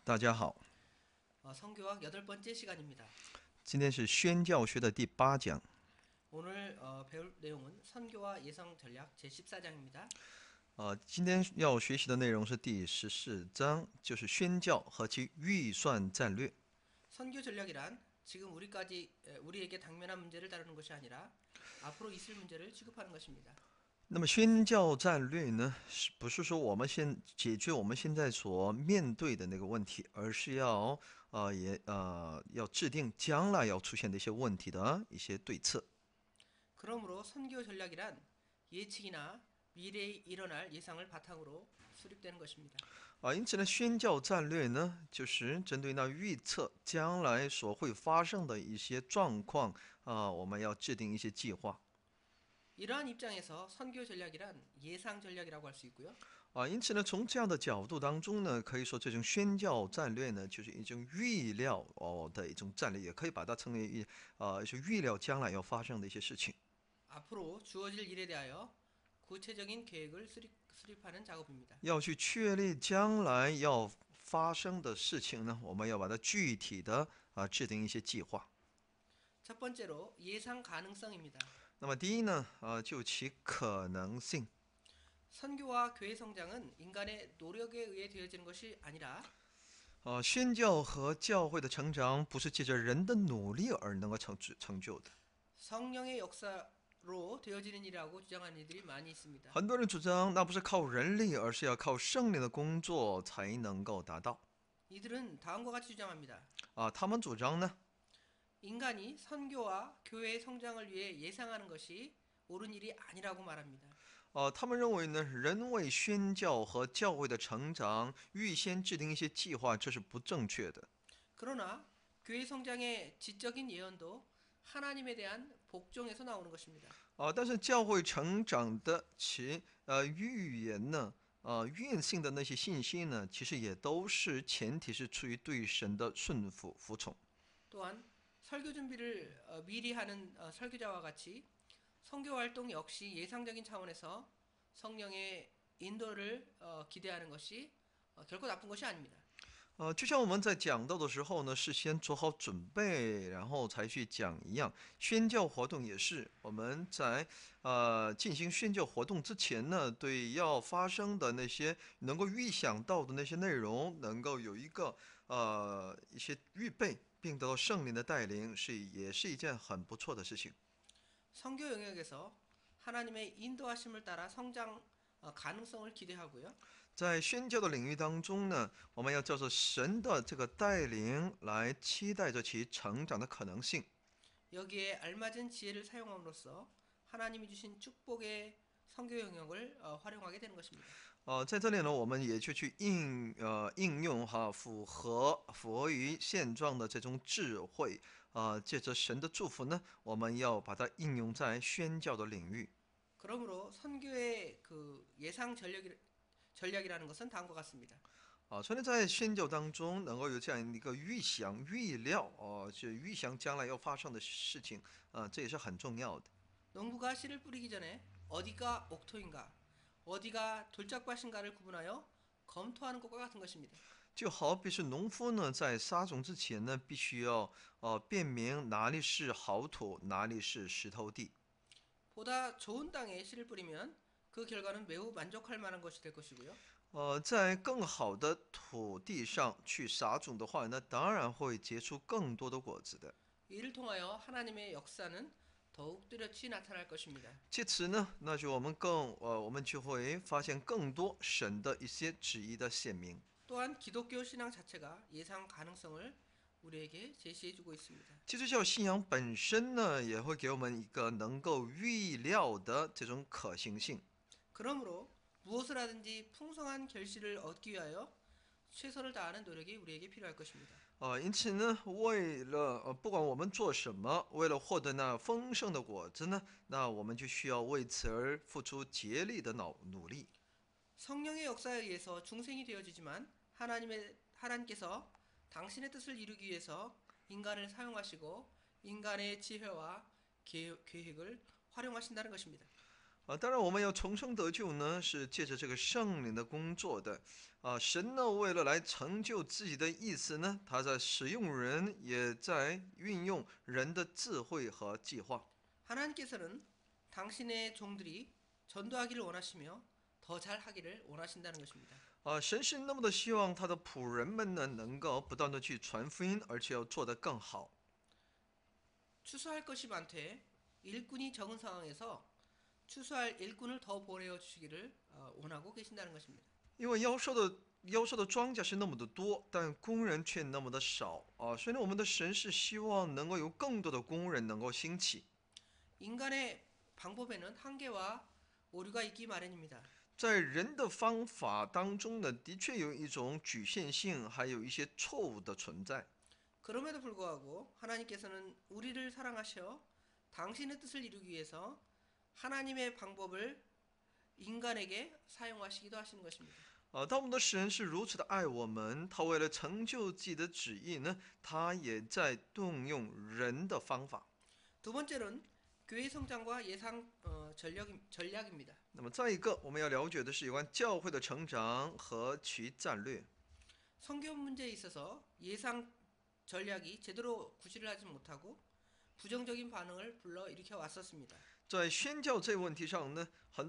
大家好， 성교학 8번째 시간입니다. 今天是宣教学的第8讲。 오늘 배울 내용은 선교와 예상 전략 제14장입니다. 今天要学习的内容是第14章，就是宣教和其预算战略。 선교 전략이란 지금 우리에게 당면한 문제를 다루는 것이 아니라 앞으로 있을 문제를 취급하는 것입니다. 那么宣教战略呢，不是说我们先解决我们现在所面对的那个问题，而是要制定将来要出现的一些问题的一些对策。 그러므로 선교 전략이란 예측이나 미래에 일어날 예상을 바탕으로 수립되는 것입니다. 因此呢，宣教战略呢，就是针对那预测将来所会发生的一些状况我们要制定一些计划。 이러한 입장에서 선교 전략이란 예상 전략이라고 할 수 있고요. 因此呢，从这样的角度当中呢，可以说这种宣教战略呢，就是一种预料的一种战略，也可以把它称为是预料将来要发生的一些事情。 앞으로 주어질 일에 대하여 구체적인 계획을 수립하는 작업입니다. 要去确立将来要发生的事情呢，我们要把它具体的制定一些计划。 첫 번째로 예상 가능성입니다. 那么第一呢，就其可能性。 선교와 교회 성장은 인간의 노력에 의해 되어지는 것이 아니라 宣教和教会的成长不是借着人的努力而能够成就的。 성령의 역사로 되어지는 일이라고 주장하는 이들이 많이 있습니다. 很多人主张那不是靠人力，而是要靠圣灵的工作才能够达到。 이들은 다음과 같이 주장합니다. 他们主张呢， 인간이 선교와 교회의 성장을 위해 예상하는 것이 옳은 일이 아니라고 말합니다. 他们认为呢，人为宣教和教会的成长预先制定一些计划，这是不正确的。 그러나 교회 성장의 지적인 예언도 하나님에 대한 복종에서 나오는 것입니다. 但是教会成长的其预言呢，愿性的那些信息呢，其实也都是前提是出于对神的顺服服从。 또한 설교 준비를 미리 하는 설교자와 같이 선교 활동 역시 예상적인 차원에서 성령의 인도를 기대하는 것이 결코 나쁜 것이 아닙니다. 就像我们在讲道的时候呢，事先做好准备，然后才去讲一样，宣教活动也是我们在进行宣教活动之前呢，对要发生的那些能够预想到的那些内容，能够有一些预备，并得到圣灵的带领，也是一件很不错的事情。 선교 영역에서 하나님의 인도하심을 따라 성장 가능성을 기대하고요. 在宣教的领域当中呢，我们要照着神的这个带领来期待着其成长的可能性。 여기에 알맞은 지혜를 사용함으로써 하나님이 주신 축복의 선교 영역을 활용하게 되는 것입니다. 在这里呢，我们也就去应用符合于现状的这种智慧借着神的祝福呢，我们要把它应用在宣教的领域。 그러므로 선교의 그 예상 전략이라는 것은 다음과 같습니다. 所以在宣教当中能够有这样一个预想、预料就预想将来要发生的事情这也是很重要的。 농부가 씨를 뿌리기 전에 어디가 옥토인가, 어디가 돌짝밭인가를 구분하여 검토하는 것과 같은 것입니다. 就好比是农夫呢，在撒种之前呢，必须要辨明哪里是好土，哪里是石头地。 보다 좋은 땅에 씨를 뿌리면 그 결과는 매우 만족할 만한 것이 될 것이고요. 在更好的土地上去撒种的话，那当然会结出更多的果子的。 이를 통하여 하나님의 역사는 더욱 뚜렷이 나타날 것입니다. 借此呢，那就我们就会发现更多神的一些旨意的显明。 또한 기독교 신앙 자체가 예상 가능성을 우리에게 제시해주고 있습니다. 基督教信仰本身呢，也会给我们一个能够预料的这种可行性。 그러므로 무엇을 하든지 풍성한 결실을 얻기 위하여 최선을 다하는 노력이 우리에게 필요할 것입니다. 因此呢，为了不管我们做什么，为了获得那丰盛的果子呢，那我们就需要为此而付出竭力的努力。 성령의 역사에 의해서 중생이 되어지지만 하나님께서 당신의 뜻을 이루기 위해서 인간을 사용하시고 인간의 지혜와 계획을 활용하신다는 것입니다. 当然我们要重生得救呢，是借着这个圣灵的工作的。神呢，为了来成就自己的意思呢，他在使用人，也在运用人的智慧和计划。 하나님께서는 당신의 종들이 전도하기를 원하시며 더 잘하기를 원하신다는 것입니다. 神是那么的希望他的仆人们呢，能够不断的去传福音，而且要做得更好。 추수할 것이 많되 일꾼이 적은 상황에서 추수할 일꾼을 더 보내어 주시기를 원하고 계신다는 것입니다. 因为要收的庄稼是那么的多，但工人却那么的少所以呢，我们的神是希望能够有更多的工人能够兴起。 인간의 방법에는 한계와 오류가 있기 마련입니다. 在人的方法当中呢，的确有一种局限性，还有一些错误的存在。 그럼에도 불구하고 하나님께서는 우리를 사랑하셔 당신의 뜻을 이루기 위해서 하나님의 방법을 인간에게 사용하시기도 하시는 것입니다. 当我们的神是如此的爱我们，他为了成就自己的旨意呢，他也在动用人的方法。 두 번째는 교회 성장과 예상 전략입니다. 那么再一个，我们要了解的是有关教会的成长和其战略。 성교 문제에 있어서 예상 전략이 제대로 구실을 하지 못하고 부정적인 반응을 불러일으켜 왔었습니다. 在宣教这个问题上呢，很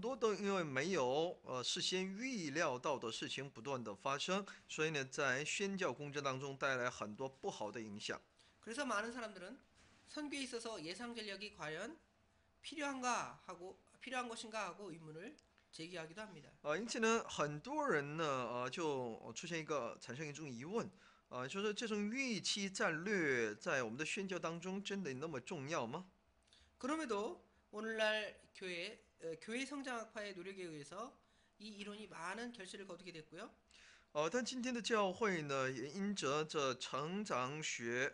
多都因为没有事先预料到的事情不断的发生，所以呢，在宣教工作当中带来很多不好的影响。 그래서 많은 사람들은 선교에 있어서 예상 전략이 과연 필요한 것인가 하고 의문을 제기하기도 합니다. 因此呢，很多人呢就产生一种疑问就是这种预期战略在我们的宣教当中真的那么重要吗？ 그럼에도 오늘날 교회 성장학파의 노력에 의해서 이 이론이 많은 결실을 거두게 됐고요. 但今天的教会呢，也因着这成长学，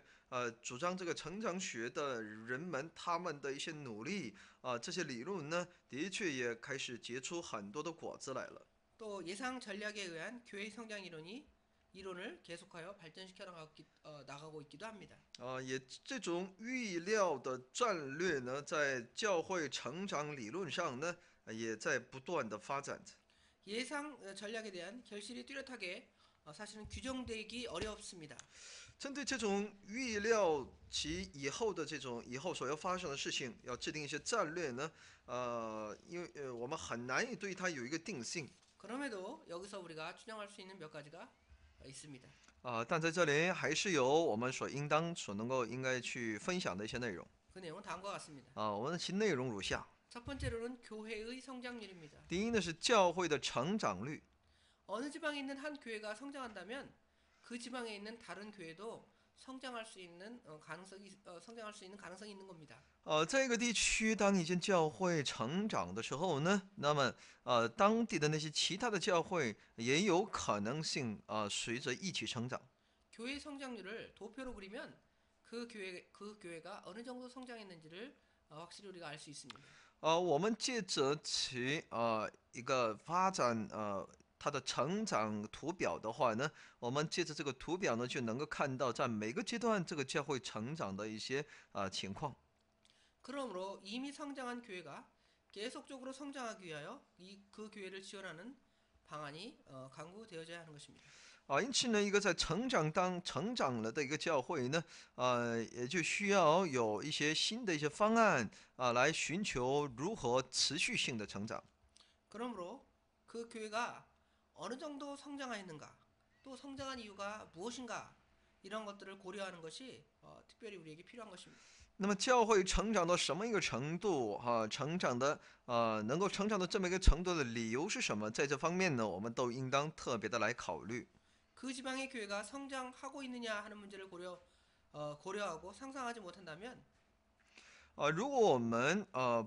主张这个成长学的人们，他们的一些努力这些理论呢，的确也开始结出很多的果子来了。 또 예상 전략에 의한 교회 성장 이론을 계속하여 발전시켜 나가고 있기도 합니다. 也这种预料的战略呢，在教会成长理论上呢，也在不断的发展着。 예상 전략에 대한 결실이 뚜렷하게 사실은 규정되기 어렵습니다. 针对这种预料其以后所要发生的事情，要制定一些战略呢，因为我们很难以对它有一个定性。 그럼에도 여기서 우리가 추정할 수 있는 몇 가지가 있습니다. 但在这里还是有我们应该去分享的一些内容。 그 내용은 다음과 같습니다. 我们的其内容如下： 첫 번째로는 교회의 성장률입니다. 第一呢是教会的成长率。 어느 지방에 있는 한 교회가 성장한다면 그 지방에 있는 다른 교회도 성장할 수 있는 가능성이 있는 겁니다. 在一个地区，当一间教会成长的时候呢，那么当地的那些其他的教会也有可能性随着一起成长。 교회 성장률을 도표로 그리면 그 교회가 어느 정도 성장했는지를 확실히 우리가 알 수 있습니다. 我们借着其一个发展它的成长图表的话呢，我们借着这个图表呢，就能够看到在每个阶段这个教会成长的一些情况。 그러므로 이미 성장한 교회가 계속적으로 성장하기 위하여 그 교회를 지원하는 방안이 강구되어져야 하는 것입니다. 因此呢，一个在成长了的一个教会呢，也就需要有一些新的一些方案来寻求如何持续性的成长。 그러므로 그 교회가 어느 정도 성장하였는가, 또 성장한 이유가 무엇인가 이런 것들을 고려하는 것이 특별히 우리에게 필요한 것입니다. 那么教会成长到什么一个程度成长的能够成长到这么一个程度的理由是什么？在这方面呢，我们都应当特别的来考虑。 그 지방의 교회가 성장하고 있느냐 하는 문제를 고려하고 상상하지 못한다면 如果我们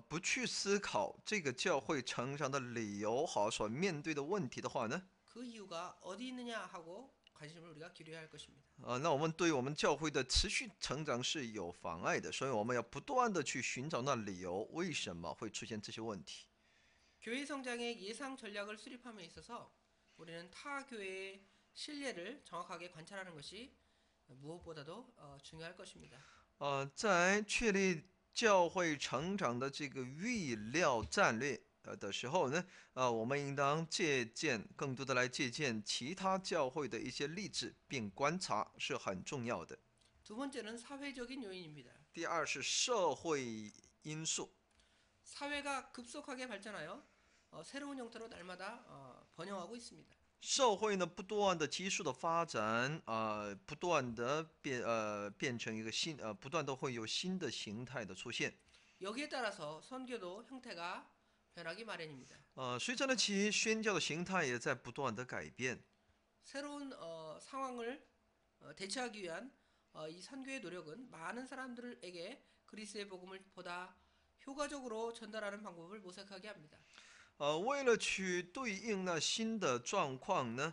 不去思考这个教会成长的理由所面对的问题的话呢， 그 이유가 어디 있느냐 하고 관심을 우리가 기울여야 할 것입니다. 那我们对我们教会的持续成长是有妨碍的，所以我们要不断的去寻找那理由，为什么会出现这些问题。 교회 성장의 예상 전략을 수립함에 있어서 우리는 타 교회의 신뢰를 정확하게 관찰하는 것이 무엇보다도 중요할 것입니다. 在确立教会成长的这个预料战略的时候呢，我们应当更多的来借鉴其他教会的一些例子，并观察是很重要的。 두 번째는 사회적인 요인입니다. 第二是社会因素。 사회가 급속하게 발전하여 새로운 형태로 날마다 번영하고 있습니다. 社会呢不断的急速的发展，不断的变成一个不断的会有新的形态的出现。 여기에 따라서 선교도 형태가 변하기 마련입니다. 随着呢其宣教的形态也在不断的改变。 새로운 상황을 대처하기 위한 이 선교의 노력은 많은 사람들에게 그리스의 복음을 보다 효과적으로 전달하는 방법을 모색하게 합니다. 为了去对应那新的状况呢，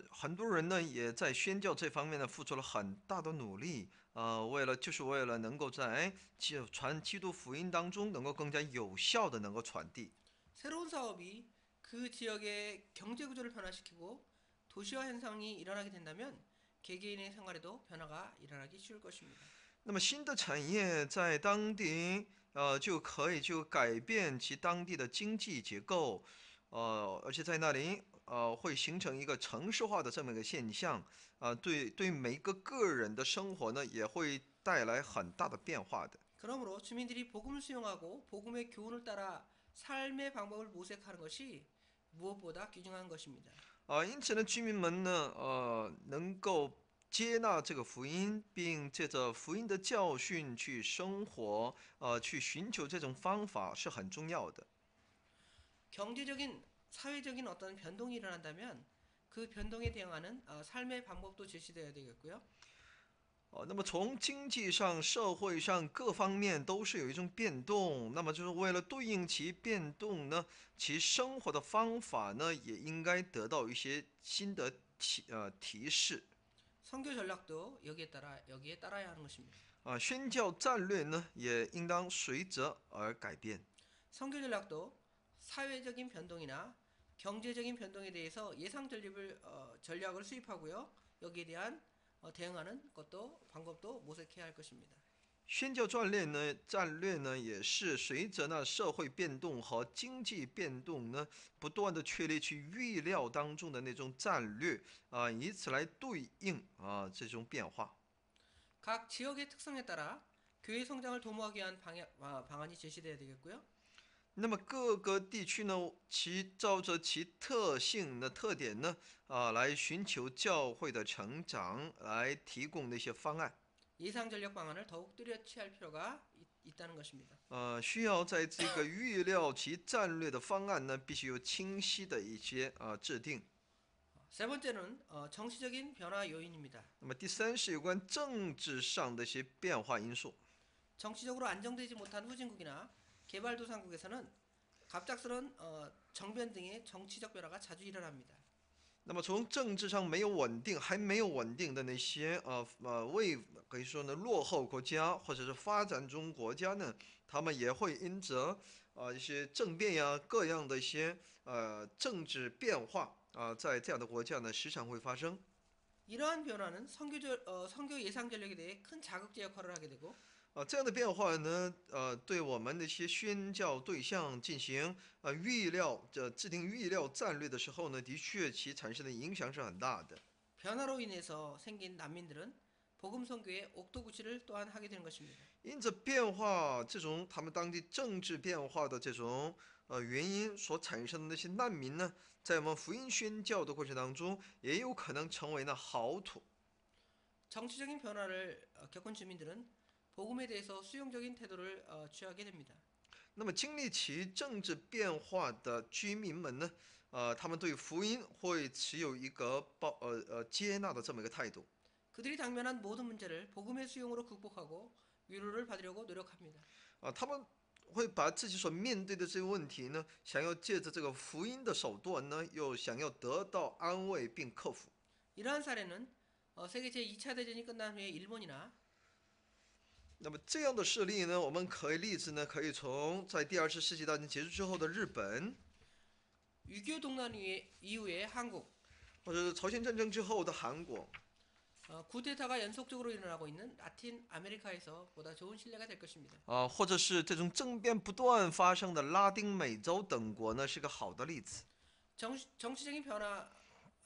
很多人呢也在宣教这方面呢付出了很大的努力，为了能够在传基督福音当中能够更加有效的能够传递。 새로운 사업이 그 지역의 경제 구조를 변화시키고 도시화 현상이 일어나게 된다면 개개인의 생활에도 변화가 일어나기 쉬울 것입니다. 那么新的产业在当地，就可以改变其当地的经济结构，而且在那里，会形成一个城市化的这么一个现象，对每一个个人的生活呢，也会带来很大的变化的。 그러므로 주민들이 복음을 수용하고 복음의 교훈을 따라 삶의 방법을 모색하는 것이 무엇보다 귀중한 것입니다. 因此呢，居民们呢，能够接纳这个福音，并借着福音的教训去生活，去寻求这种方法是很重要的。 경제적인 사회적인 어떤 변동이 일어난다면 그 변동에 대응하는 삶의 방법도 제시되어야 되겠고요. 那么从经济上、社会上各方面都是有一种变动，那么就是为了对应其变动呢，其生活的方法呢，也应该得到一些新的提示。 선교 전략도 여기에 따라야 하는 것입니다. 宣教战略呢，也应当随着而改变。 선교 전략도 사회적인 변동이나 경제적인 변동에 대해서 예상 전략을 수립하고요. 여기에 대한 대응하는 것도 방법도 모색해야 할 것입니다. 宣教战略呢，也是随着那社会变动和经济变动呢，不断的确立去预料当中的那种战略，以此来对应这种变化。 각 지역의 특성에 따라 교회 성장을 도모하기 위한 방안이 제시되어야 되겠고요. 那么各个地区呢，照着其特性的特点呢，来寻求教会的成长，来提供那些方案。 예상 전략 방안을 더욱 뚜렷이 할 필요가 있다는 것입니다. 需要在这个预料其战略的方案呢，必须有清晰的一些制定。 세 번째는 정치적인 변화 요인입니다. 那么第三是有关政治上的一些变化因素。 정치적으로 안정되지 못한 후진국이나 개발도상국에서는 갑작스런 정변 등의 정치적 변화가 자주 일어납니다. 那么从政治上还没有稳定的那些可以说呢落后国家或者是发展中国家呢，他们也会因着一些政变呀各样的一些政治变化在这样的国家呢时常会发生。 이러한 변화는 선교 예상 전략에 대해 큰 자극제 역할을 하게 되고 这样的变化呢，对我们的一些宣教对象进行制定预料战略的时候呢，的确其产生的影响是很大的。 변화로 인해서 생긴 난민들은 복음 선교의 옥토구치를 또한 하게 되는 것입니다. 因着变化，他们当地政治变化的这种原因所产生的那些难民呢，在我们福音宣教的过程当中，也有可能成为好土。 정치적인 변화를 겪은 주민들은 복음에 대해서 수용적인 태도를 취하게 됩니다. 那么经历其政治变化的居民们呢，他们对福音会持有一个接纳的这么一个态度。 그들이 당면한 모든 문제를 복음의 수용으로 극복하고 위로를 받으려고 노력합니다. 他们会把自己所面对的这个问题呢，想要借着这个福音的手段呢，又想要得到安慰并克服。 이러한 사례는 세계 제2차 대전이 끝난 후에 일본이나 那么这样的事例呢，我们例子呢，可以从在第二次世界大战结束之后的日本， 6.25 동란 이후에 한국, 或者是朝鲜战争之后的韩国， 쿠데타가 연속적으로 일어나고 있는 라틴 아메리카에서 보다 좋은 신뢰가 될 것입니다. 或者是这种政变不断发生的拉丁美洲等国呢，是个好的例子。 정치적인 변화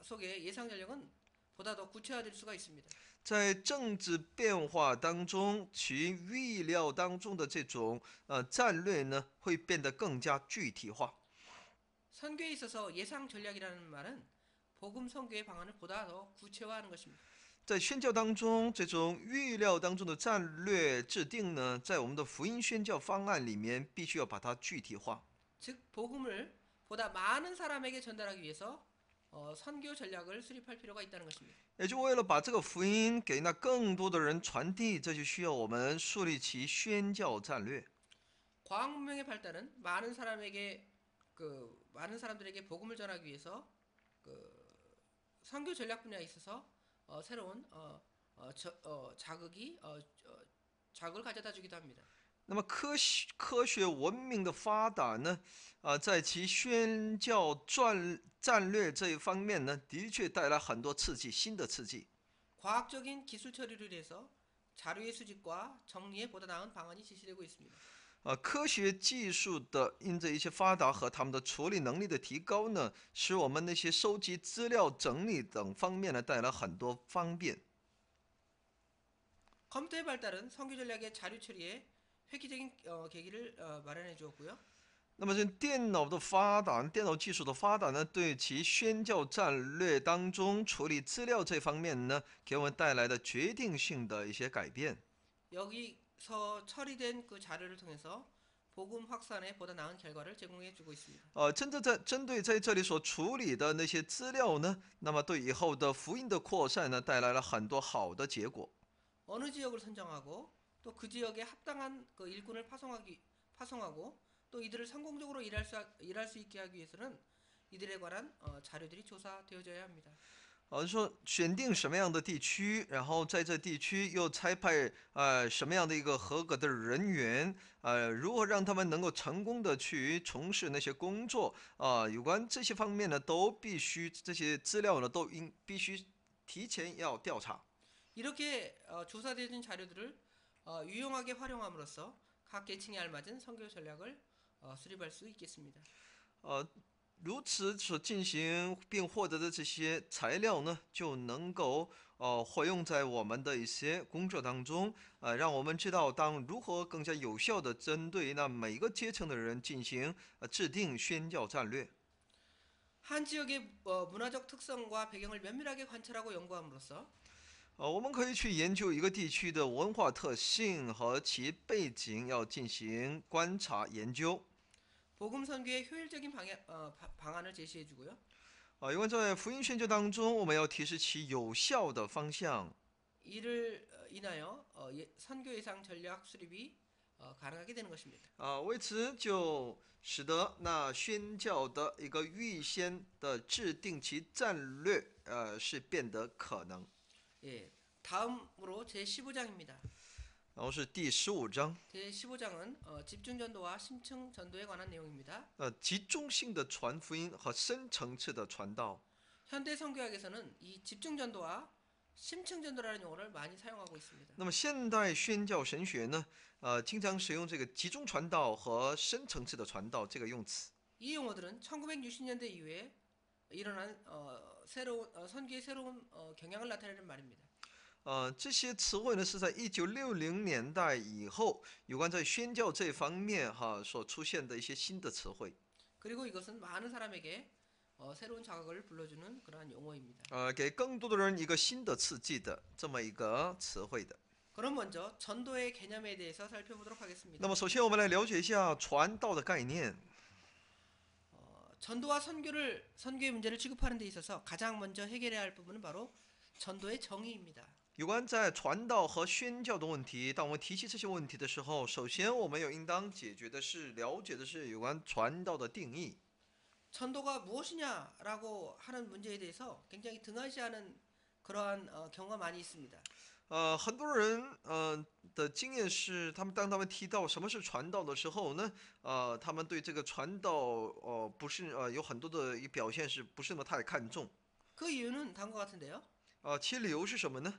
속에 예상 전략은 보다 더 구체화될 수가 있습니다. 在政治变化当中，其预料当中的这种战略呢，会变得更加具体化。 선교에 있어서 예상 전략이라는 말은 복음 선교의 방안을 보다 더 구체화하는 것입니다. 在宣教当中，这种预料当中的战略制定呢，在我们的福音宣教方案里面，必须要把它具体化。 즉 복음을 보다 많은 사람에게 전달하기 위해서 선교 전략을 수립할 필요가 있다는 것입니다. 也就为了把这个福音给那更多的人传递，这就需要我们树立起宣教战略。 과학 문명의 발달은 많은 사람들에게 복음을 전하기 위해서 선교 전략 분야에 있어서 새로운 자극을 가져다 주기도 합니다. 那么科学文明的发达呢，在其宣教战略这一方面呢，的确带来很多刺激，新的刺激。 과학적인 기술 처리를 위해서 자료의 수집과 정리에 보다 나은 방안이 제시되고 있습니다. 科学技术的因着一些发达和他们的处理能力的提高呢，使我们那些收集资料、整理等方面呢，带来很多方便。 컴퓨터의 발달은 선교 전략의 자료 처리에 획기적인 계기를 마련해 주었고요. 那么，这电脑的发达，电脑技术的发达呢，对其宣教战略当中处理资料这方面呢，给我们带来的决定性的一些改变。 여기서 처리된 그 자료를 통해서 복음 확산에 보다 나은 결과를 제공해 주고 있습니다. 针对在这里所处理的那些资料呢，那么对以后的福音的扩散呢，帶來了很多好的结果。 어느 지역을 선정하고 또 그 지역에 합당한 그 일꾼을 파송하고 또 이들을 성공적으로 일할 수 있게 하기 위해서는 이들에 관한 자료들이 조사되어져야 합니다. 说选定什么样的地区，然后在这地区又差派什么样的一个合格的人员，如何让他们能够成功的去从事那些工作，有关这些方面呢，都必须这些资料呢，必须提前要调查。 이렇게 조사되어진 자료들을 유용하게 활용함으로써 각 계층에 알맞은 선교 전략을 수립할 수 있겠습니다. 如此所进行并获得的这些材料呢，就能够活用在我们的一些工作当中，让我们知道当如何更加有效的针对那每一个阶层的人进行制定宣教战略。 한 지역의 문화적 특성과 배경을 면밀하게 관찰하고 연구함으로써 我们可以去研究一个地区的文化特性和其背景，要进行观察研究。 복음 선교의 효율적인 방안을 제시해 주고요. 因为在福音宣教当中，我们要提示其有效的方向。 이를 인하여 선교 예상 전략 수립이 가능하게 되는 것입니다. 为此就使得那宣教的一个预先的制定其战略，是变得可能。 예, 다음으로 제 15장입니다. 然后是第15章， 제 15장은 집중 전도와 심층 전도에 관한 내용입니다. 集中性的传福音和深层次的传道。 현대 선교학에서는 이 집중 전도와 심층 전도라는 용어를 많이 사용하고 있습니다. 那么现代宣教神学呢，经常使用这个集中传道和深层次的传道这个用词。 이 용어들은 1960년대 이후에 일어난 선교의 새로운 경향을 나타내는 말입니다. 这些词汇呢是在1960年代以后，有关在宣教这方面所出现的一些新的词汇。 그리고 이것은 많은 사람에게 새로운 자극을 불러주는 그러한 용어입니다. 给更多的人一个新的刺激的这么一个词汇的。 그럼 먼저 전도의 개념에 대해서 살펴보도록 하겠습니다. 那么首先我们来了解一下传道的概念。 전도와 선교의 문제를 취급하는 데 있어서 가장 먼저 해결해야 할 부분은 바로 전도의 정의입니다. 有关在传道和宣教的问题，当我们提起这些问题的时候，首先我们应当解决的是、了解的是有关传道的定义。 전도가 무엇이냐라고 하는 문제에 대해서 굉장히 등한시하는 그러한 경우가 많이 있습니다. 很多人的经验是，当他们提到什么是传道的时候呢，他们对这个传道不是有很多的一个表现是不是那么太看重。 그 이유는 다음과 같은데요. 其理由是什么呢？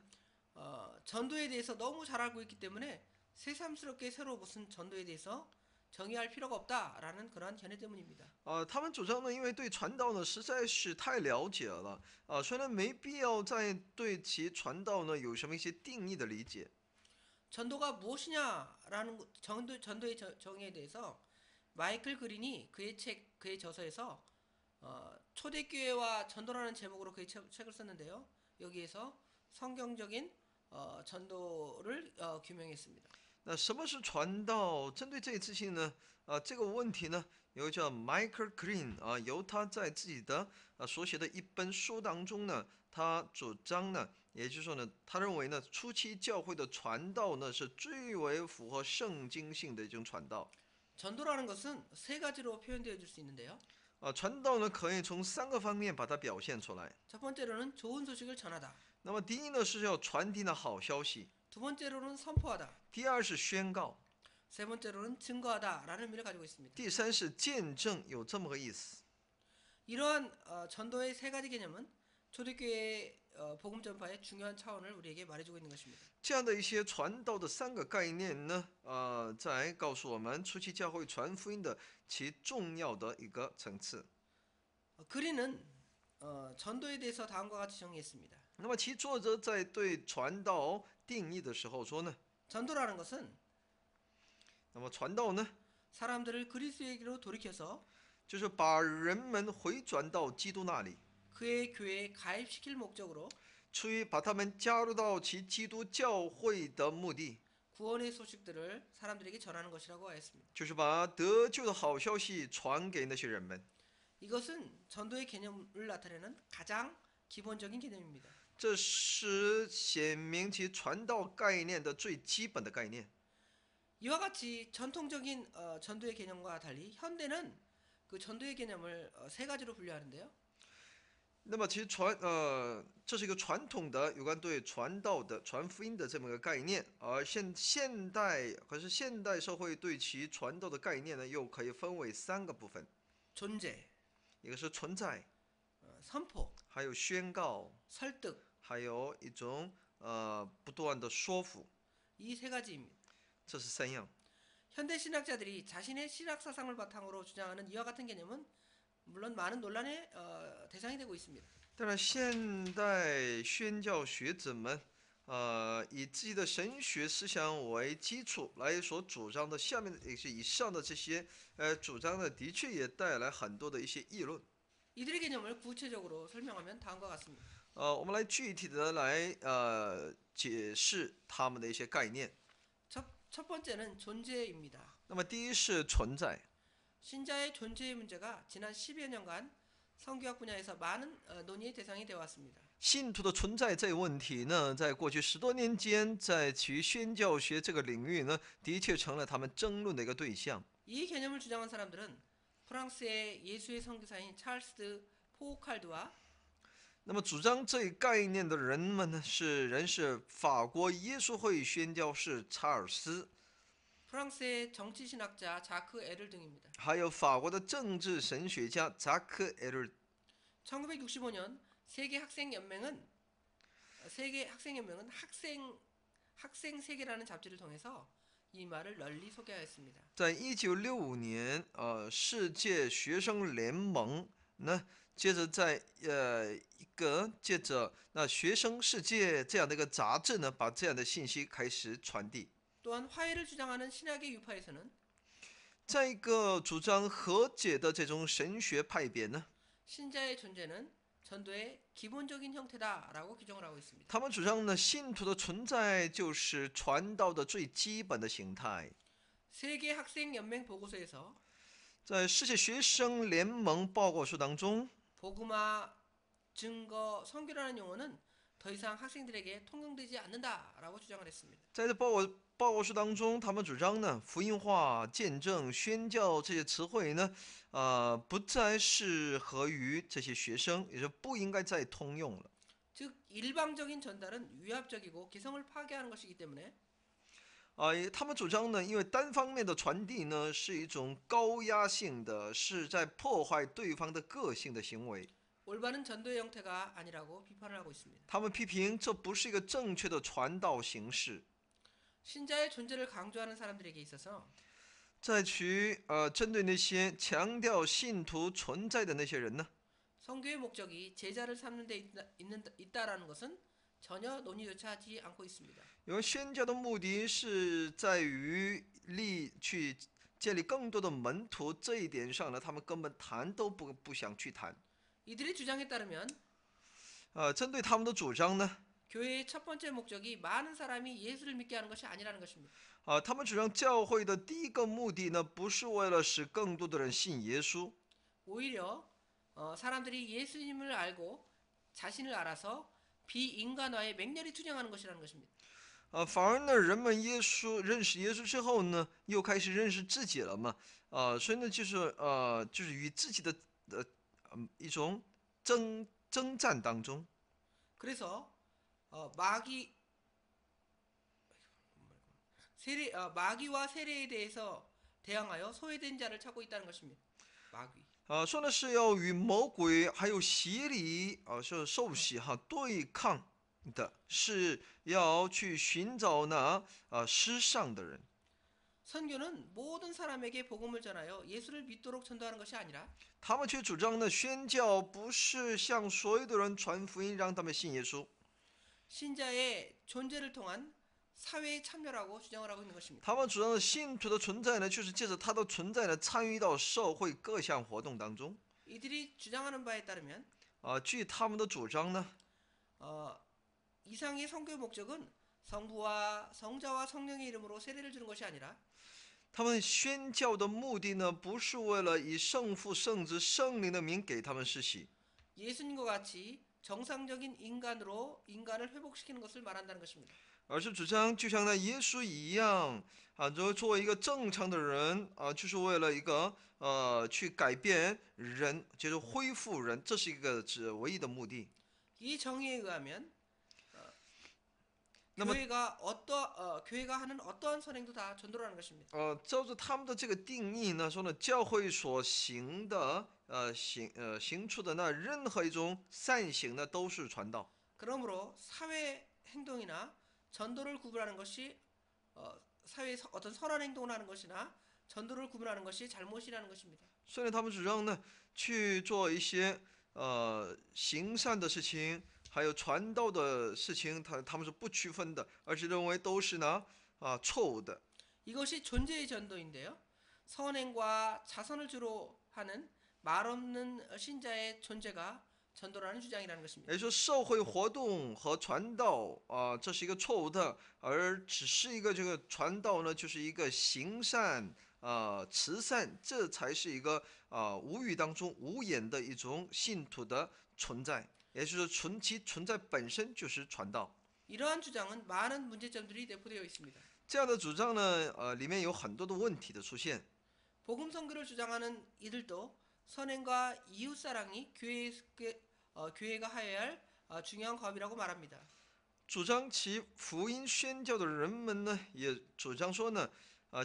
전도에 대해서 너무 잘 알고 있기 때문에 새삼스럽게 새로 무슨 전도에 대해서 정의할 필요가 없다라는 그러한 견해 때문입니다. 他们主张呢，因为对传道呢实在是太了解了，所以呢没必要再对其传道呢有什么一些定义的理解。 전도가 무엇이냐라는 전도의 정의에 대해서 마이클 그린이 그의 저서에서 초대교회와 전도라는 제목으로 그의 책을 썼는데요. 여기에서 성경적인 전도를 규명했습니다. 那什么是传道？针对这一次性呢，这个问题呢，有个叫 Michael Green 由他在自己的所写的一本书当中呢，他主张呢，也就是说呢，他认为呢，初期教会的传道呢是最为符合圣经性的一种传道。 전도라는 것은 세 가지로 표현되어 줄 수 있는데요. 传道呢可以从3个方面把它表现出来。 첫 번째로는 좋은 소식을 전하다. 那么第一呢是要传递的好消息， 두 번째로는 선포하다. 第二是宣告， 세 번째로는 증거하다라는 의미를 가지고 있습니다. 第三是见证，有这么个意思。 이러한 전도의 세 가지 개념은 초대교회 복음 전파의 중요한 차원을 우리에게 말해주고 있는 것입니다. 这样的一些传道的3个概念呢，在告诉我们初期教会传福音的其重要的一个层次。 그린은 전도에 대해서 다음과 같이 정의했습니다. 那么其作者在对传道定义的时候说呢， 전도라는 것은 那么传道呢， 사람들을 그리스도에게로 돌이켜서 就是把人们回转到基督那里， 그의 교회에 가입시킬 목적으로 出于把他们加入到其基督教会的目的， 구원의 소식들을 사람들에게 전하는 것이라고 하였습니다. 就是把得救的好消息传给那些人们。 이것은 전도의 개념을 나타내는 가장 기본적인 개념입니다. 这是显明其传道概念的最基本的概念。 이와 같이 전통적인 전도의 개념과 달리 현대는 그 전도의 개념을 세 가지로 분류하는데요. 那么其实这是一个传统的有关对传道的传福音的这么一个概念，而现代社会对其传道的概念呢，又可以分为3个部分， 존재, 一个是存在， 선포, 还有宣告， 설득, 还有一种不断的说服， 이 세 가지입니다. 这是3样。 현대 신학자들이 자신의 신학 사상을 바탕으로 주장하는 이와 같은 개념은 물론 많은 논란의 대상이 되고 있습니다. 当然，现代宣教学者们，以自己的神学思想为基础来所主张的下面也是以上的这些主张呢，的确也带来很多的一些议论。 이들의 개념을 구체적으로 설명하면 다음과 같습니다. 我们来具体的来解释他们的一些概念。 첫 번째는 존재입니다. 那么第一是存在， 신자의 존재의 문제가 지난 10여 년간 성교학 분야에서 많은 논의의 대상이 되어 왔습니다. 信徒的存在这个问题呢，在过去10多年间，在其宣教学这个领域呢，的确成了他们争论的一个对象。 이 개념을 주장한 사람들은 프랑스의 예수의 선교사인 찰스 포칼드와 那么主张这一概念的人们呢，是法国耶稣会宣教士查尔斯， 프랑스의 정치신학자 자크 에를 등입니다. 还有法国的政治神学家扎克埃尔。 1965년 세계학생연맹은 학생 세계라는 잡지를 통해서 이 말을 널리 소개하였습니다. 在1965年，世界学生联盟呢，接着借着那学生世界这样的一个杂志呢，把这样的信息开始传递。 또한 화해를 주장하는 신학의 유파에서는 在一个主张和解的这种神学派别呢， 신자의 존재는 전도의 기본적인 형태다라고 규정을 하고 있습니다. 他们主张呢，信徒的存在就是传道的最基本的形态。 세계 학생 연맹 보고서에서 在世界学生联盟报告书当中， 복음화, 증거, 선교라는 용어는 더 이상 학생들에게 통용되지 않는다라고 주장을 했습니다. 在这报告书当中，他们主张呢，福音化、见证、宣教这些词汇呢，不再适合于这些学生，也就不应该再通用了。 즉 일방적인 전달은 위압적이고 개성을 파괴하는 것이기 때문에 他们主张呢，因为单方面的传递呢，是一种高压性的，是在破坏对方的个性的行为。 올바른 전도의 형태가 아니라고 비판을 하고 있습니다. 他们批评这不是一个正确的传道形式。 신자의 존재를 강조하는 사람들에게 있어서 再去针对那些强调信徒存在的那些人呢， 선교의 목적이 제자를 삼는 데 있다라는 것은 전혀 논의조차 하지 않고 있습니다. 因为宣教的目的是在于去建立更多的门徒，这一点上呢，他们根本谈都不想去谈。 이들의 주장에 따르면 针对他们的主张呢， 교회의 첫 번째 목적이 많은 사람이 예수를 믿게 하는 것이 아니라는 것입니다. 他们主张教会的第一个目的呢，不是为了使更多的人信耶稣， 오히려 사람들이 예수님을 알고 자신을 알아서 비인간화에 맹렬히 투쟁하는 것이라는 것입니다. 反而呢，人们认识耶稣之后呢，又开始认识自己了嘛，所以呢，就是与自己的一种征战当中。 그래서 마귀와 세례에 대해서 대항하여 소외된 자를 찾고 있다는 것입니다. 마귀. 说的是要与魔鬼还有洗礼是受洗对抗的，是要去寻找那失丧的人。 선교는 모든 사람에게 복음을 전하여 예수를 믿도록 전도하는 것이 아니라 他们却主张呢，宣教不是向所有的人传福音，让他们信耶稣。 신자의 존재를 통한 사회에 참여라고 주장을 하고 있는 것입니다. 他们主张的信徒的存在呢，就是借着他的存在呢，参与到社会各项活动当中。 이들이 주장하는 바에 따르면 据他们的主张呢， 이상의 선교 목적은 성부와 성자와 성령의 이름으로 세례를 주는 것이 아니라 他们宣教的目的呢，不是为了以圣父、圣子、圣灵的名给他们施洗， 예수님과 같이 정상적인 인간으로 인간을 회복시키는 것을 말한다는 것입니다. 而是主张就像那耶稣一样作为一个正常的人就是为了一个去改变人，就是恢复人，这是一个唯一的目的。 이 정의에 의하면 那么 교회가 하는 어떠한 선행도 다 전도라는 것입니다. 照着他们的这个定义呢，说呢，教会所行的行出的那任何一种善行呢，都是传道。 그러므로 사회 행동이나 전도를 구분하는 것이 사회에서 어떤 선한 행동을 하는 것이나 전도를 구분하는 것이 잘못이라는 것입니다. 所以他们主张呢，去做一些行善的事情，还有传道的事情，他们是不区分的，而是认为都是呢错误的。 이것이 존재의 전도인데요. 선행과 자선을 주로 하는 말 없는 신자의 존재가 전도라는 주장이라는 것입니다. 也就是说，社会活动和传道这是一个错误的，而只是一个这个传道呢，就是一个行善慈善，这才是一个无语当中无眼的一种信徒的存在，也就是其存在本身就是传道。 이러한 주장은 많은 문제점들이 내포되어 있습니다. 这样的主张呢，里面有很多的问题的出现。 복음 선교를 주장하는 이들도 선행과 이웃 사랑이 교회가 하여야 할 중요한 과업이라고 말합니다. 主张其福音宣教的人们呢，也主张说呢，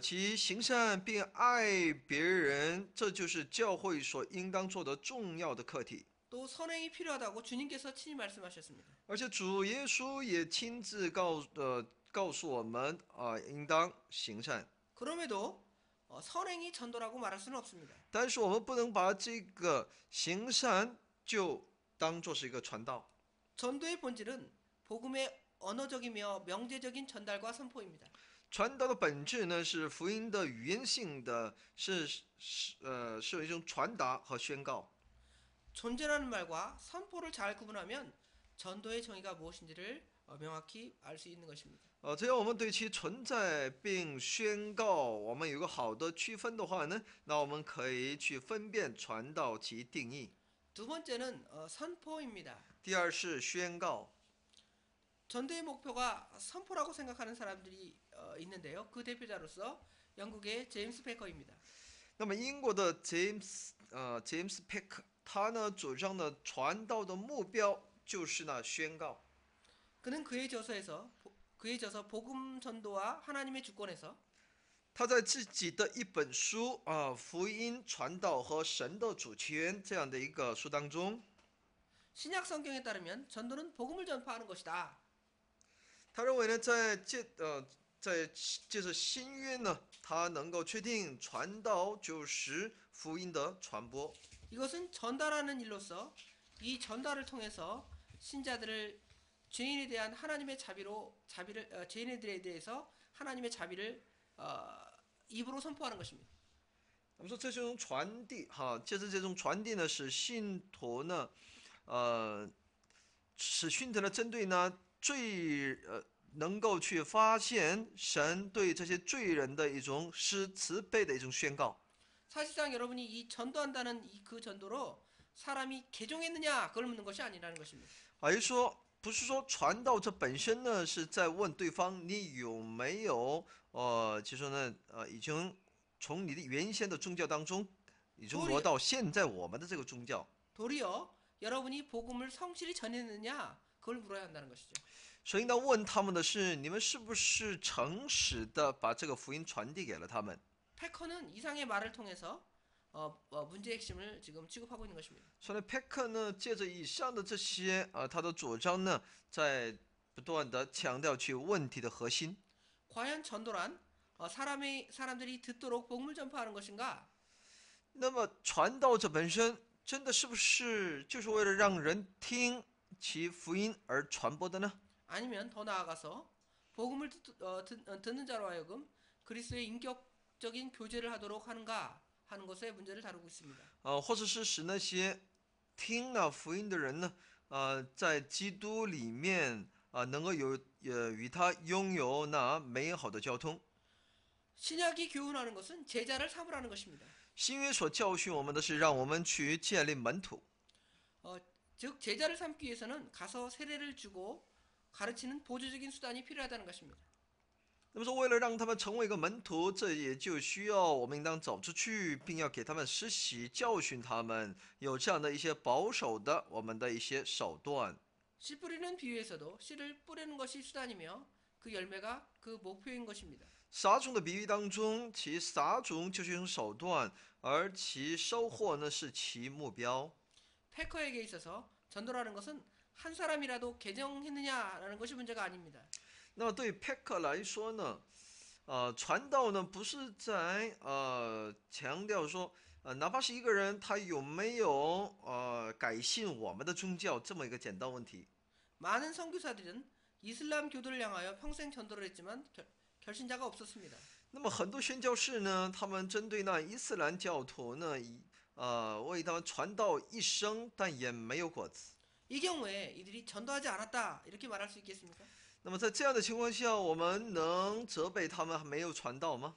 其行善并爱别人，这就是教会所应当做的重要的课题。 또 선행이 필요하다고 주님께서 친히 말씀하셨습니다. 而且主耶稣也亲自告诉我们应当行善。 그럼에도 선행이 전도라고 말할 수는 없습니다. 但是我们不能把这个行善就当做是一个传道。 전도의 본질은 복음의 언어적이며 명제적인 전달과 선포입니다. 传道的本质呢，是福音的语言性的，是一种传达和宣告。 존재라는 말과 선포를 잘 구분하면 전도의 정의가 무엇인지를 명확히 알 수 있는 것입니다. 只要我们对其存在并宣告，我们有个好的区分的话呢，那我们可以去分辨传道其定义。 두 번째는 선포입니다. 第二是宣告。 전도의 목표가 선포라고 생각하는 사람들이 있는데요. 그 대표자로서 영국의 제임스 패커입니다. 那么英国的 James Peck， 他呢主张的传道的目标就是呢宣告。 그는 그의 저서 복음 전도와 하나님의 주권에서 他在自己的一本书福音传道和神的主权这样的一个书当中， 신약 성경에 따르면 전도는 복음을 전파하는 것이다. 他认为呢，在借着新约呢，他能够确定传道就是福音的传播。 이것은 전달하는 일로서 이 전달을 통해서 신자들을 죄인에 대한 하나님의 죄인들에 대해서 하나님의 자비를 입으로 선포하는 것입니다. 那么说这种传递，借着这种传递呢，使信徒呢针对呢能够去发现神对这些罪人的一种施慈悲的一种宣告。 사실상 여러분이 이 전도한다는 그 전도로 사람이 개종했느냐 그걸 묻는 것이 아니라는 것입니다. 也就是说，不是说传道这本身呢是在问对方你有没有就说呢已经从你的原先的宗教当中已经挪到现在我们的这个宗教。 도리어 여러분이 복음을 성실히 전했느냐 그걸 물어야 한다는 것이죠. 所以应当问他们的是，你们是不是诚实的把这个福音传递给了他们？ 패커는 이상의 말을 통해서 문제의 핵심을 지금 취급하고 있는 것입니다. 所以佩克呢，借着以上的这些他的主张呢，在不断的强调去问题的核心。 과연 전도란 사람들이 듣도록 복음을 전파하는 것인가? 那么传道者本身真的是不是就是为了让人听其福音而传播的呢？ 아니면 더 나아가서 복음을 듣는 자로 하여금 그리스도의 인격적인 교제를 하도록 하는가 하는 것의 문제를 다루고 있습니다. 或者是使那些听了福音的人呢，在基督里面能够与他拥有那美好的交通。 신약이 교훈하는 것은 제자를 삼으라는 것입니다. 新约所教训我们的是，让我们去建立门徒。 즉 제자를 삼기 위해서는 가서 세례를 주고 가르치는 보조적인 수단이 필요하다는 것입니다. 那么说，为了让他们成为一个门徒，这也就需要我们应当走出去，并要给他们实习，教训他们，有这样的一些保守的我们的一些手段。 씨 뿌리는 비유에서도 씨를 뿌리는 것이 수단이며 그 열매가 그 목표인 것입니다. 撒种的比喻当中，其撒种就是一种手段，而其收获呢是其目标。 패커에게 있어서 전도라는 것은 한 사람이라도 개종했느냐라는 것이 문제가 아닙니다. 那么对佩克来说呢，传道呢不是在强调说，哪怕是一个人他有没有改信我们的宗教这么一个简单问题。 많은 선교사들은 이슬람 교도를 향하여 평생 전도를 했지만 결신자가 없었습니다. 那么很多宣教士呢，他们针对那伊斯兰教徒呢，为他们传道一生，但也没有果子。 이 경우에 이들이 전도하지 않았다 이렇게 말할 수 있겠습니까? 那么在这样的情况下，我们能责备他们没有传道吗？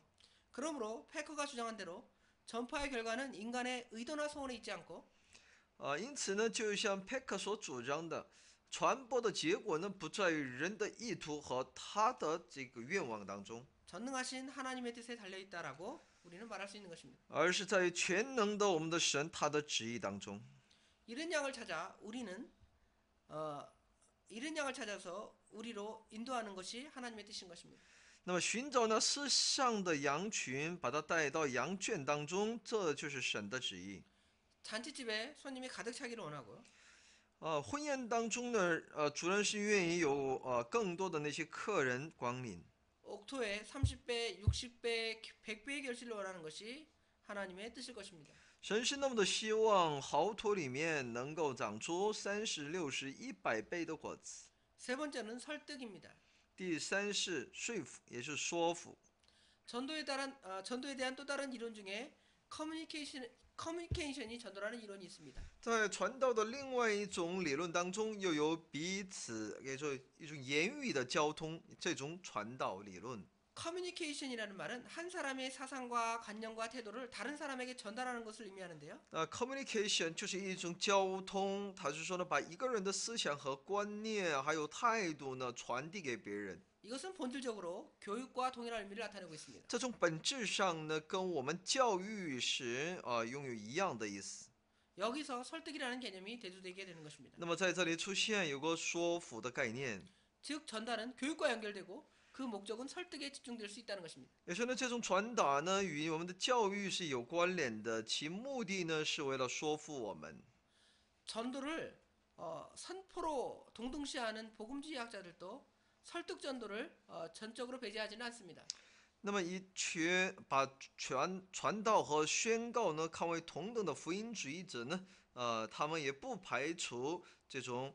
그러므로 패커가 주장한 대로 전파의 결과는 인간의 의도나 소원에 있지 않고 因此呢，就像佩克所主张的，传播的结果呢，不在于人的意图和他的这个愿望当中， 전능하신 하나님의 뜻에 달려 있다라고 우리는 말할 수 있는 것입니다. 而是在于全能的我们的神他的旨意当中。 이런 양을 찾아 이런 양을 찾아서 우리로 인도하는 것이 하나님의 뜻인 것입니다. 那么寻找那世上的羊群，把它带到羊圈当中，这就是神的旨意。 잔치집에 손님이 가득 차기를 원하고요. 婚宴当中呢，主人是愿意有更多的那些客人光临。 옥토에 30배, 60배, 100배의 결실을 원하는 것이 하나님의 뜻일 것입니다. 神是那么的希望豪土里面能够长出30、60、100倍的果子。 세 번째는 설득입니다. 第三是说服，也是说服。 전도에 대한 또 다른 이론 중에 커뮤니케이션이 전도라는 이론이 있습니다. 在传道的另外一种理论当中，又有彼此也就一种言语的交通这种传道理论。 커뮤니케이션이라는 말은 한 사람의 사상과 관념과 태도를 다른 사람에게 전달하는 것을 의미하는데요. communication 就是一种交通，它是说呢，把一个人的思想和观念还有态度呢传递给别人。 이것은 본질적으로 교육과 동일한 의미를 나타내고 있습니다. 这种本质上呢，跟我们教育时拥有一样的意思。 여기서 설득이라는 개념이 대두되게 되는 것입니다. 那么在这里出现有个说服的概念， 즉 전달은 교육과 연결되고 그 목적은 설득에 집중될 수 있다는 것입니다. 也说呢，这种传达呢与我们的教育是有关联的，其目的呢是为了说服我们。 전도를 선포로 동등시하는 복음주의학자들도 설득 전도를 전적으로 배제하지는 않습니다. 那么把传道和宣告呢看为同等的福音主义者呢，他们也不排除这种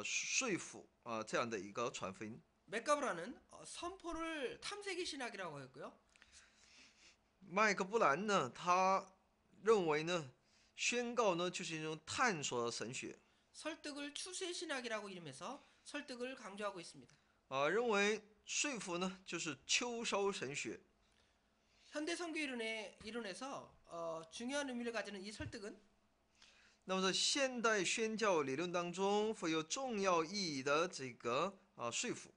说服这样的一个传福音。 맥가브라는 선포를 탐색의 신학이라고 했고요. 麦克布兰呢，他认为呢，宣告呢就是一种探索神学， 설득을 추수의 신학이라고 이름해서 설득을 강조하고 있습니다. 认为说服呢就是秋收神学。 현대 선교 이론에서 중요한 의미를 가지는 이 설득은 那么在现代宣教理论当中，富有重要意义的这个说服，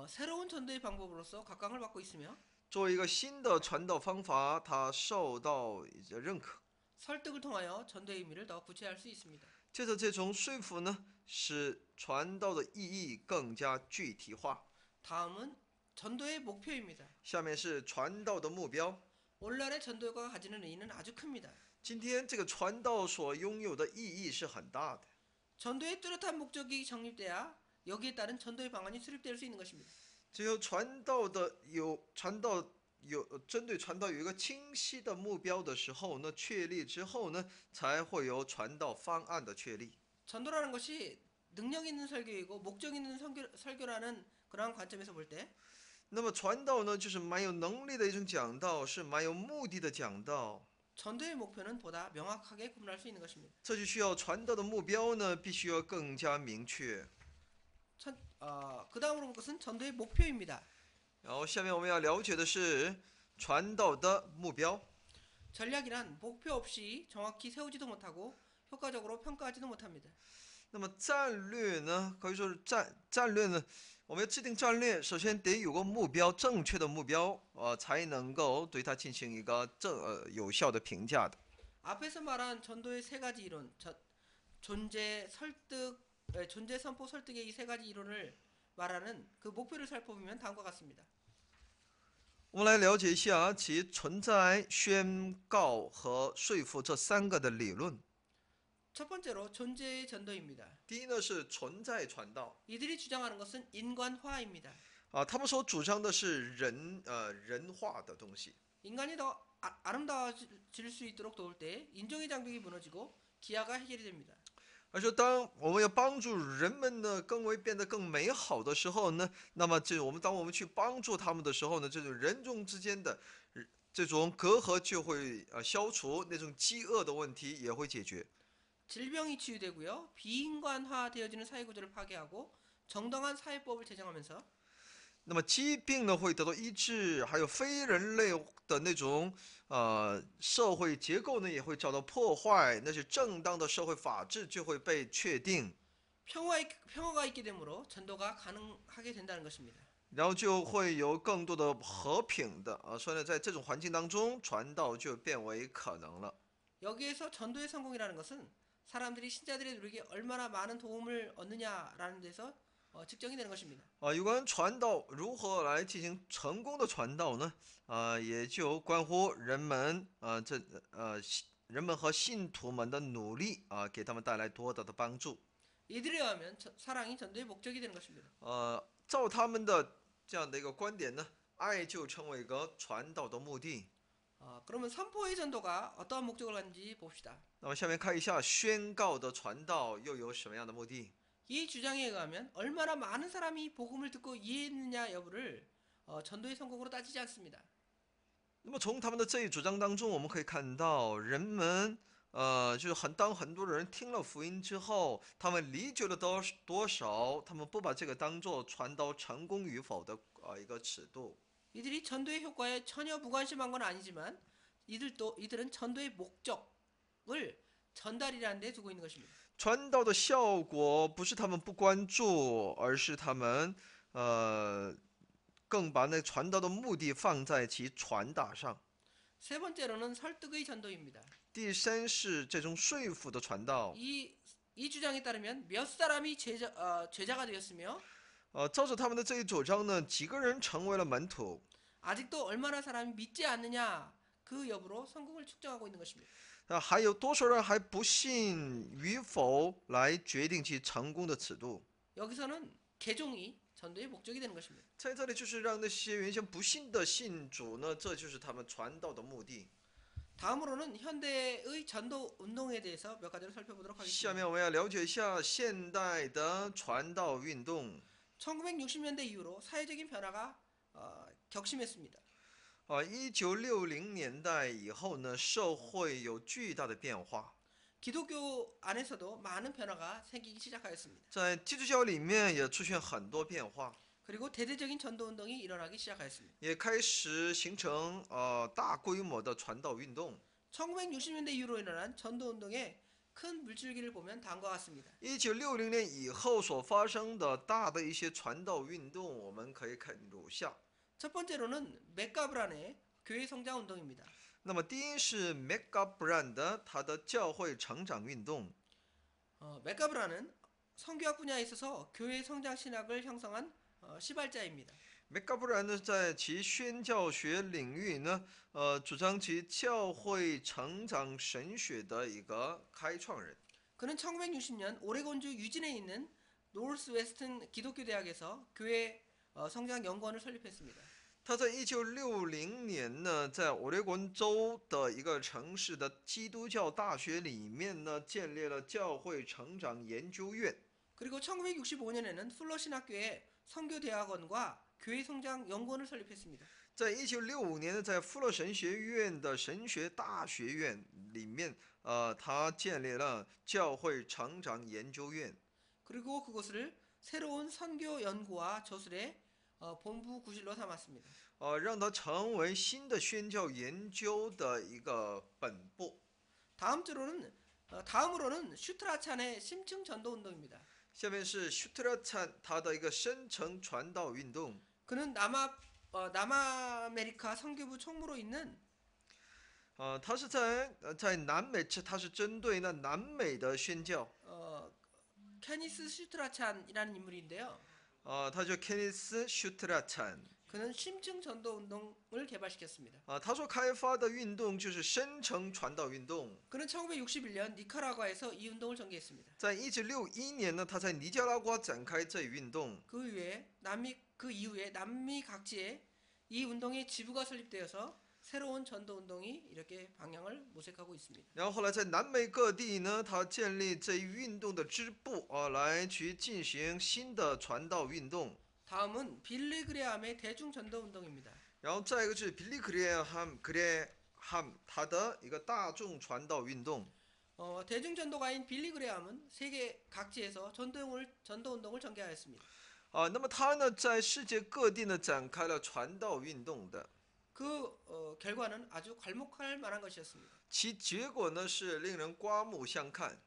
새로운 전도의 방법으로서 각광을 받고 있으며 作为一个新的传道方法，它受到认可。 설득을 통하여 전도의 의미를 더 구체화할 수 있습니다. 接着这种说服呢，使传道的意义更加具体化。 다음은 전도의 목표입니다. 下面是传道的目标。 오늘날의 전도가 가지는 의의는 아주 큽니다. 今天这个传道所拥有的意义是很大的。 전도의 뚜렷한 목적이 정립돼야 여기에 따른 전도의 방안이 수립될 수 있는 것입니다. 只有针对传道有一个清晰的目标的时候呢，确立之后呢，才会有传道方案的确立。 전도라는 것이 능력 있는 설교이고 목적 있는 설교라는 그러한 관점에서 볼 때 那么传道呢，就是蛮有能力的一种讲道，是蛮有目的的讲道。 전도의 목표는 보다 명확하게 구분할 수 있는 것입니다. 这就需要传道的目标呢，必须要更加明确。 그 다음으로 볼 것은 전도의 목표입니다. 然后下面我们要了解的是传道的目标。 전략이란 목표 없이 정확히 세우지도 못하고 효과적으로 평가하지도 못합니다. 那么战略呢，可以说是战略呢，我们要制定战略，首先得有个目标，正确的目標，才能够对它进行一个有效的评价的。 앞에서 말한 전도의 세 가지 이론, 존재, 존재 선포 설득의 이 세 가지 이론을 말하는 그 목표를 살펴보면 다음과 같습니다. 我们来了解一下其存在、宣告和说服这三个的理论。 첫 번째로 존재의 전도입니다. 第一呢是存在传道， 이들이 주장하는 것은 인간화입니다. 他们所主张的是人化的东西。 인간이 더 아름다워질 수 있도록 도울 때 인종의 장벽이 무너지고 기아가 해결이 됩니다. 而说，当我们要帮助人们呢变得更美好的时候呢，那么当我们去帮助他们的时候呢，这种人种之间的这种隔阂就会消除，那种饥饿的问题也会解决。 질병이 치유되고요. 비인간화되어지는 사회구조를 파괴하고 정당한 사회법을 제정하면서 那么疾病呢会得到医治，还有非人类的那种社会结构呢也会遭到破坏，那些正当的社会法治就会被确定， 평화가 있게 되므로 전도가 가능하게 된다는 것입니다. 然后就会有更多的和平的所以呢，在这种环境当中，传道就变为可能了。 여기에서 전도의 성공이라는 것은 사람들이 신자들의 노력에 얼마나 많은 도움을 얻느냐라는 데서 측정이 되는 것입니다. 有关传道如何来进行成功的传道呢？也就关乎人们人们和信徒们的努力给他们带来多大的帮助。 이들에 의하면 사랑이 전도의 목적이 되는 것입니다. 照他们的这样的一个观点呢，爱就成为一个传道的目的。 그러면 선포의 전도가 어떠한 목적을 가진지 봅시다. 那么下面看一下宣告的传道又有什么样的目的？ 이 주장에 의하면 얼마나 많은 사람이 복음을 듣고 이해했느냐 여부를 전도의 성공으로 따지지 않습니다. 那么从他们的这一主张当中，我们可以看到，人们就是当很多人听了福音之后，他们理解了多少，他们不把这个当做传道成功与否的一个尺度。 이들이 전도의 효과에 전혀 무관심한 건 아니지만 이들은 전도의 목적을 전달이라는 데 두고 있는 것입니다. 传道的效果不是他们不关注，而是他们更把那传道的目的放在其传达上。 세 번째로는 설득의 전도입니다. 第三是这种说服的传道。 이 주장에 따르면 몇 사람이 제자가 되었으며 照着他们的这一主张呢，几个人成为了门徒， 아직도 얼마나 사람이 믿지 않느냐 그 여부로 성공을 측정하고 있는 것입니다. 还有多少人还不信与否来决定其成功的尺度。 여기서는 개종이 전도의 목적이 되는 것입니다. 在这里就是让那些原先不信的信主呢，这就是他们传道的目的。 다음으로는 현대의 전도 운동에 대해서 몇 가지를 살펴보도록 下 하겠습니다. 面我们要了解一下现代的传道运动。 1960년대 이후로 사회적인 변화가 격심했습니다. 1960年代以后呢，社会有巨大的变化， 기독교 안에서도 많은 변화가 생기기 시작하였습니다. 在基督教里面也出现很多变化， 그리고 대대적인 전도 운동이 일어나기 시작하였습니다. 也开始形成大规模的传道运动。 1960년대 이후로 일어난 전도 운동의 큰 물줄기를 보면 다음과 같습니다. 1960年以后所发生的大的一些传道运动，我们可以看如下。 첫 번째로는 맥가브란의 교회 성장 운동입니다. 那么第一是 맥가브란드 他的教会成长运动。 맥가브란은 성교학 분야에 있어서 교회 성장 신학을 형성한 시발자입니다. 麦卡布兰呢，在其宣教学领域呢，主张其教会成长神学的一个开创人。 그는 1960년 오레곤주 유진에 있는 노스웨스턴 기독교 대학에서 교회 성장 연구원을 설립했습니다. 他在1960年呢，在俄勒冈州的一个城市的基督教大学里面呢，建立了教会成长研究院。 그리고 1965년에는 플러 신학교에 선교 대학원과 교회 성장 연구원을 설립했습니다. 在1965年呢，在富勒神学院的神学大学院里面，他建立了教会成长研究院。 그리고 그곳을 새로운 선교 연구와 저술의 본부 구실로 삼았습니다. 让它成为新的宣教研究的一个本部。 다음으로는 슈트라찬의 심층 전도 운동입니다. 下面是슈트라찬他的一个深层传道运动。 그는 남아메리카 선교부 총무로 있는 他是在南美，他是针对那南美的宣教。 케니스 슈트라찬이라는 인물인데요. 他叫 케니스 슈트라찬。 그는 심층 전도 운동을 개발시켰습니다. 他所开发的运动就是深层传道运动。 그는 1961년 니카라과에서 이 운동을 전개했습니다. 在1961年呢，他在尼加拉瓜展开这一运动。 그 이후에 남미 각지에 이 운동의 지부가 설립되어서 새로운 전도 운동이 이렇게 방향을 모색하고 있습니다. 然后后来在南美各地呢，他建立这一运动的支部来去进行新的传道运动。 다음은 빌리 그레함의 대중 전도 운동입니다. 然后再一个是빌리 그레함他的一个大众传道运动。 대중 전도가인 빌리 그레함은 세계 각지에서 전도 운동을 전개하였습니다. 那么他呢，在世界各地呢展开了传道运动的。 그 결과는 아주 괄목할 만한 것이었습니다. 其结果呢是令人刮目相看。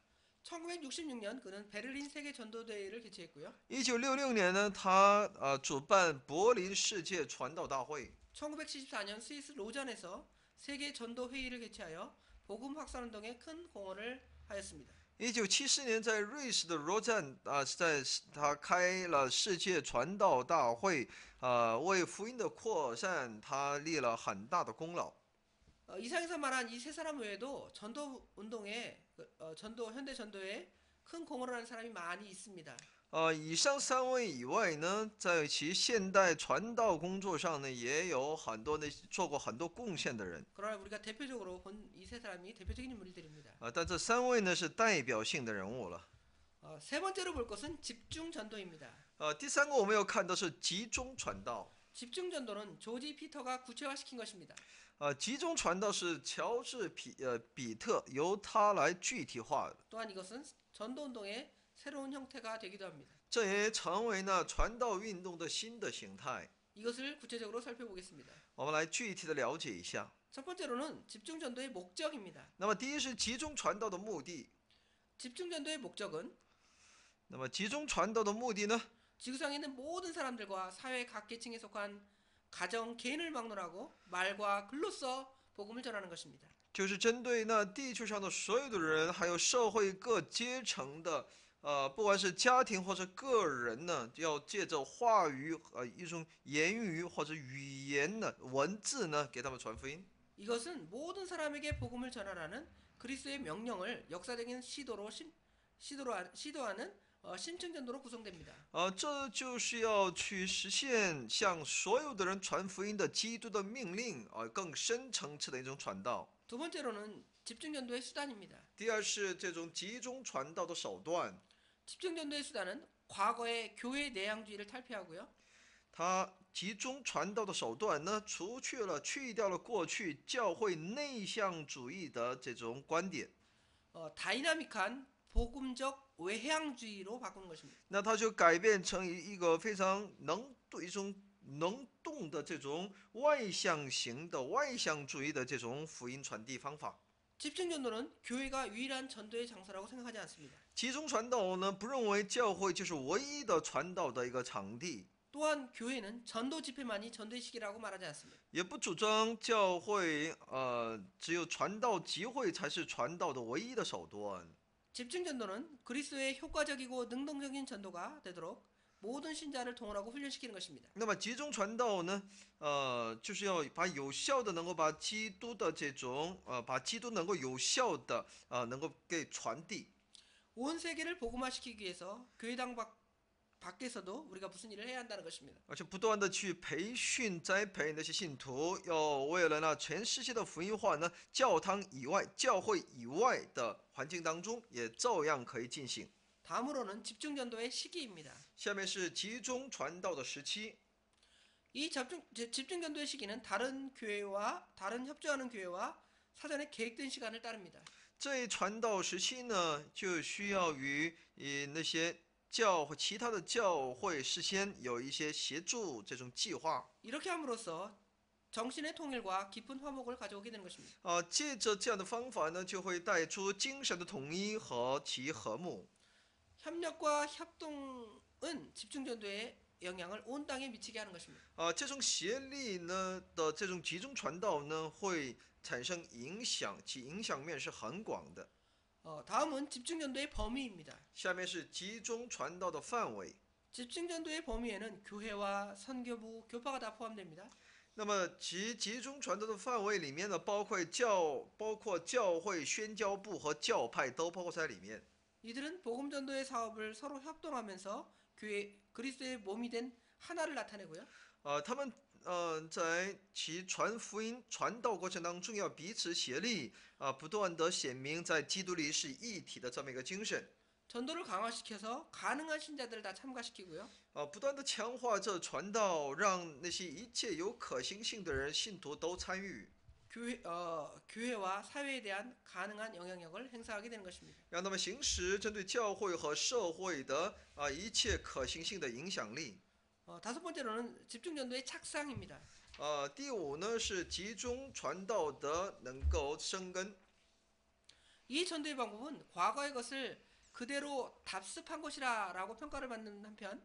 1966년 그는 베를린 세계 전도 대회를 개최했고요. 1966年呢，他主办柏林世界传道大会。 1974년 스위스 로잔에서 세계 전도 회의를 개최하여 복음 확산 운동에 큰 공헌을 하였습니다. 1974年在瑞士的罗赞他开了世界传道大会，为福音的扩散他立了很大的功劳。 이상에서 말한 이 세 사람 외에도 전도 운동에 현대 전도에 큰 공헌을 하는 사람이 많이 있습니다. 以上三位以外呢，在其现代传道工作上呢，也有很多做过很多贡献的人。 그러나 우리가 대표적으로 본 이 세 사람이 대표적인 인물들입니다. 但这三位呢是代表性的人物了。 세 번째로 볼 것은 집중 전도입니다. 第三个我们要看的是集中传道。 집중 전도는 조지 피터가 구체화시킨 것입니다. 集中传道是乔治比特由他来具体化的。 또한 이것은 전도 운동의 새로운 형태가 되기도 합니다. 这也成为呢传道运动的新的形态。 이것을 구체적으로 살펴보겠습니다. 我们来具体的了解一下。 첫 번째로는 집중 전도의 목적입니다. 那么第一是集中传道的目的。 집중 전도의 목적은 那么集中传道的目的呢？ 지구상에 있는 모든 사람들과 사회 각 계층에 속한 가정, 개인을 막론하고 말과 글로써 복음을 전하는 것입니다. 就是针对那地球上的所有的人，还有社会各阶层的，不管是家庭或者个人呢，要借着话语一种言语或者语言的文字呢，给他们传福音。 이것은 모든 사람에게 복음을 전하라는 그리스도의 명령을 역사적인 시도하는 심층전도로 구성됩니다. 这就是要去实现向所有的人传福音的基督的命令，更深层次的一种传道。 두 번째로는 집중전도의 수단입니다. 第二是这种集中传道的手段， 집중전도의 수단은 과거의 교회 내향주의를 탈피하고요. 它集中传道的手段呢，去掉了过去教会内向主义的这种观点， 다이나믹한 복음적 외향주의로 바꾸는 것입니다. 那它就改变成一个非常一种能动的这种外向型的外向主义的这种福音传递方法。 집중전도는 교회가 유일한 전도의 장소라고 생각하지 않습니다. 集中传道呢，不认为教会就是唯一的传道的一个场地， 또한 교회는 전도 집회만이 전도의 시기라고 말하지 않습니다. 也不主张教会只有传道集会才是传道的唯一的手段。 집중전도는 그리스도의 효과적이고 능동적인 전도가 되도록 모든 신자를 동원하고 훈련시키는 것입니다. 那么集中传道呢，就是要把有效的能够把基督的这种把基督能够有效的能够给传递。 온 세계를 복음화시키기 위해서 교회당 밖에서도 우리가 무슨 일을 해야 한다는 것입니다. 而且不断的去培训、栽培那些信徒，要为了那全世界的福音化呢，教堂以外、教会以外的环境当中，也照样可以进行。 다음으로는 집중전도의 시기입니다. 下面是集中传道的时期。 이 집중전도의 시기는 다른 협조하는 교회와 사전에 계획된 시간을 따릅니다. 这一传道时期呢，就需要与那些其他的教会事先有一些协助这种计划。 이렇게 함으로써 정신의 통일과 깊은 화목을 가져오게 되는 것입니다. 借着这样的方法呢，就会带出精神的统一和其和睦。 협력과 협동은 집중전도의 영향을 온 땅에 미치게 하는 것입니다. 这种协力呢的这种集中传道呢，会产生影响，其影响面是很广的。 다음은 집중전도의 범위입니다. 下面是集中传道的范围。 집중전도의 범위에는 교회와 선교부, 교파가 다 포함됩니다. 那么集中传道的范围里面呢，包括教会宣教部和教派都包括在里面。 이들은 복음전도의 사업을 서로 협동하면서 그리스도의 몸이 된 하나를 나타내고요. 他们在其传福音传道过程当中要彼此协力不断地显明在基督里是一体的这么一个精神。 전도를 강화시켜서 가능한 신자들을 다 참가시키고요. 不断地强化这传道，让那些一切有可行性的人信徒都参与。 교회와 사회에 대한 가능한 영향력을 행사하게 되는 것입니다. 让他们行使针对教会和社会的一切可行性的影响力。 다섯 번째로는 집중전도의 착상입니다. 第五呢是集中传道的能够生根。 이 전도의 방법은 과거의 것을 그대로 답습한 것이라고 평가를 받는 한편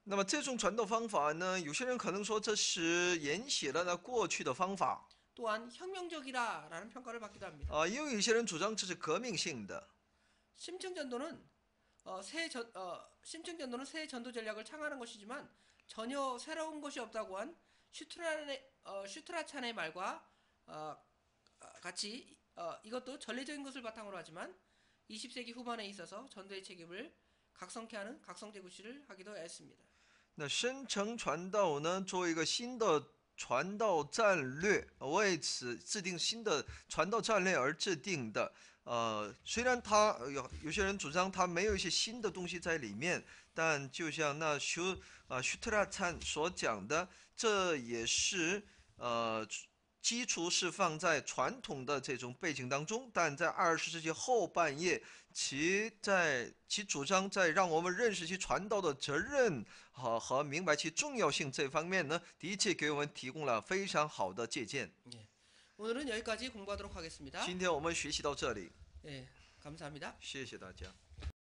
那么这种传道方法呢，有些人可能说这是沿袭了那过去的方法。 또한 혁명적이라는 평가를 받기도 합니다. 也有一些人主张这是革命性的。 심층전도는 새 전도 전략을 창하는 것이지만 전혀 새로운 것이 없다고 한 슈트라찬의 말과 같이 이것도 전례적인 것을 바탕으로 하지만 20세기 후반에 있어서 전도의 책임을 각성케 하는 각성제구시를 하기도 했습니다. 那深层传道呢，作为一个新的传道战略，为此制定新的传道战略而制定的。虽然他有些人主张他没有一些新的东西在里面，但就像那슈特拉찬所讲的，这也是基础是放在传统的这种背景当中，但在20世纪后半叶，其主张在让我们认识其传道的责任和明白其重要性这方面呢，的确给我们提供了非常好的借鉴。 오늘은 여기까지 공부하도록 하겠습니다. 今天我们学习到这里， 감사합니다. 谢谢大家。